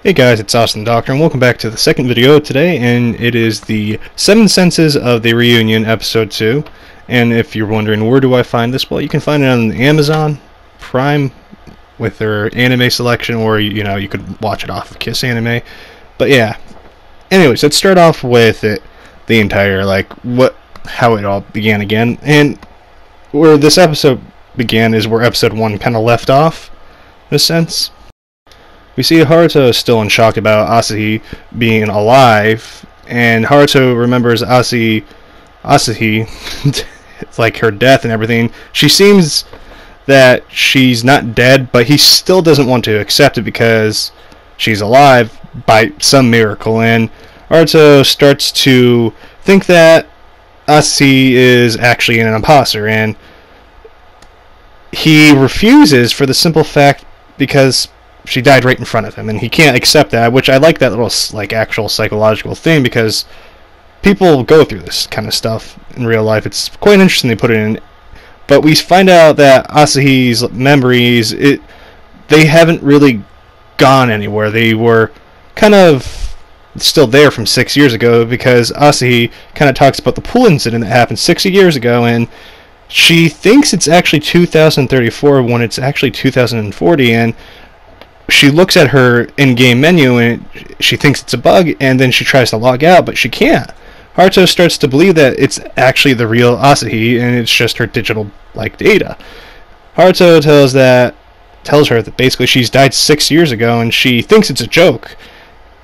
Hey guys, it's Austin Doctor, and welcome back to the second video today, and it is the 7 Senses of the Reunion, Episode 2. And if you're wondering where do I find this, well, you can find it on Amazon Prime with their anime selection, or, you could watch it off of Kiss Anime. But yeah, anyways, let's start off with the entire, how it all began again. And where this episode began is where Episode 1 kind of left off, in a sense. We see Haruto is still in shock about Asahi being alive, and Haruto remembers Asahi, like her death and everything. She seems that she's not dead, but he still doesn't want to accept it because she's alive by some miracle, and Haruto starts to think that Asahi is actually an imposter, and he refuses for the simple fact because she died right in front of him, and he can't accept that, which I like that little, actual psychological thing, because people go through this kind of stuff in real life. It's quite interesting they put it in. But we find out that Asahi's memories, they haven't really gone anywhere. They were kind of still there from 6 years ago, because Asahi kind of talks about the pool incident that happened 6 years ago, and she thinks it's actually 2034 when it's actually 2040, and she looks at her in-game menu and she thinks it's a bug, and then she tries to log out, but she can't. Haruto starts to believe that it's actually the real Asahi, and it's just her digital data. Haruto tells her that basically she's died 6 years ago, and she thinks it's a joke.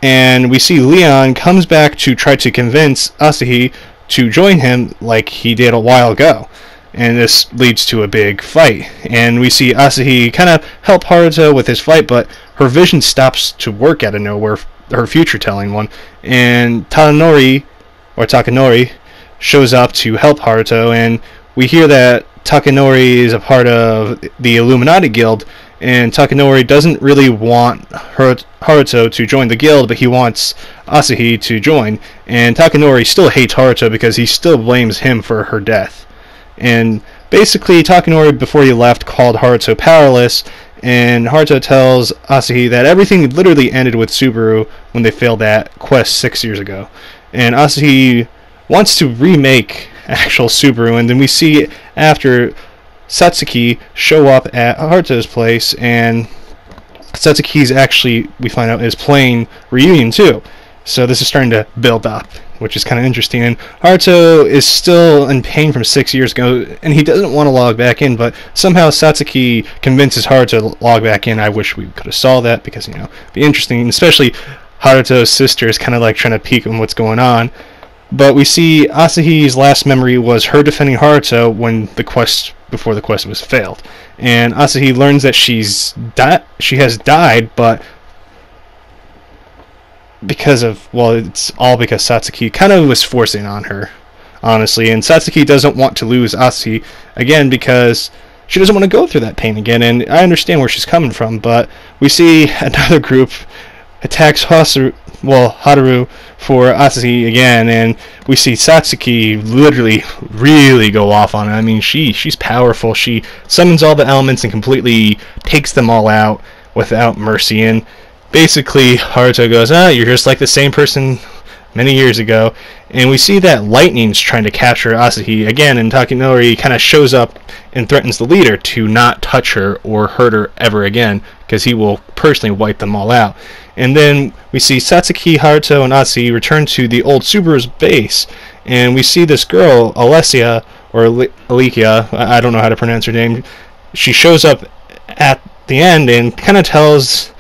And we see Leon comes back to try to convince Asahi to join him like he did a while ago. And this leads to a big fight. And we see Asahi kind of help Haruto with his fight, but her vision stops to work out of nowhere, her future-telling one. And Takanori shows up to help Haruto, and we hear that Takanori is a part of the Illuminati Guild, and Takanori doesn't really want Haruto to join the guild, but he wants Asahi to join. And Takanori still hates Haruto because he still blames him for her death. And basically, Takanori, before he left, called Haruto powerless, and Haruto tells Asahi that everything literally ended with Subaru when they failed that quest 6 years ago. And Asahi wants to remake actual Subaru, and then we see after Satsuki show up at Haruto's place, and Satsuki's actually, we find out, is playing Reunion too. So this is starting to build up, which is kind of interesting. And Haruto is still in pain from 6 years ago, and he doesn't want to log back in, but somehow Satsuki convinces Haruto to log back in. I wish we could have saw that, because, it'd be interesting, especially Haruto's sister is kind of trying to peek on what's going on. But we see Asahi's last memory was her defending Haruto before the quest was failed. And Asahi learns that she has died, but it's all because Satsuki kind of was forcing on her, honestly. And Satsuki doesn't want to lose Asahi again because she doesn't want to go through that pain again, and I understand where she's coming from. But we see another group attacks Haru for Asahi again, and we see Satsuki literally really go off on it. I mean, she's powerful. She summons all the elements and completely takes them all out without mercy. And basically, Haruto goes, you're just like the same person many years ago. And we see that Lightning's trying to capture Asahi again, and Takanori kind of shows up and threatens the leader to not touch her or hurt her ever again, because he will personally wipe them all out. And then we see Satsuki, Haruto, and Asahi return to the old Subaru's base, and we see this girl, Alessia, or Alikia, I don't know how to pronounce her name. She shows up at the end and kind of tells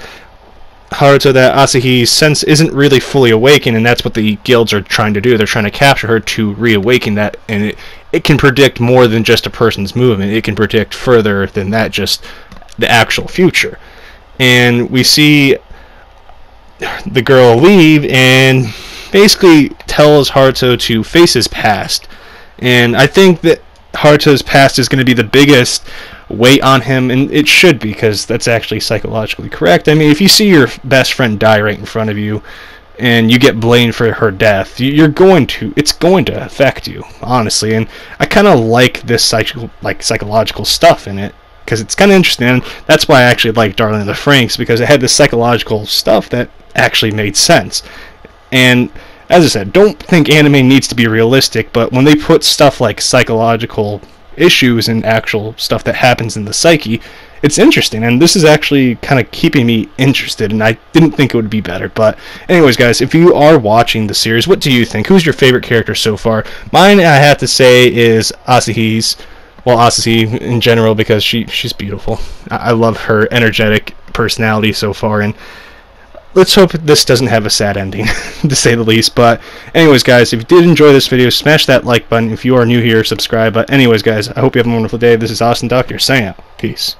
Haruto that Asahi's sense isn't really fully awakened, and that's what the guilds are trying to do. They're trying to capture her to reawaken that, and it can predict more than just a person's movement. It can predict further than that, just the actual future. And we see the girl leave and basically tells Haruto to face his past. And I think that Haruto's past is going to be the biggest weight on him, and it should be, because that's actually psychologically correct. I mean, if you see your best friend die right in front of you and you get blamed for her death, it's going to affect you, honestly. And I kind of like this psychological stuff in it. because it's kind of interesting, and that's why I actually like Darling in the Franxx, because it had this psychological stuff that actually made sense. And as I said, don't think anime needs to be realistic, but when they put stuff like psychological issues and actual stuff that happens in the psyche, it's interesting, and this is actually kind of keeping me interested, and I didn't think it would be better. But anyways, guys, if you are watching the series, what do you think? Who's your favorite character so far? Mine, I have to say, is Asahi's. Well, Asahi in general, because she's beautiful. I love her energetic personality so far, and let's hope this doesn't have a sad ending, to say the least. But anyways, guys, if you did enjoy this video, smash that like button. If you are new here, subscribe. But anyways, guys, I hope you have a wonderful day. This is Austin Doctor saying out. Peace.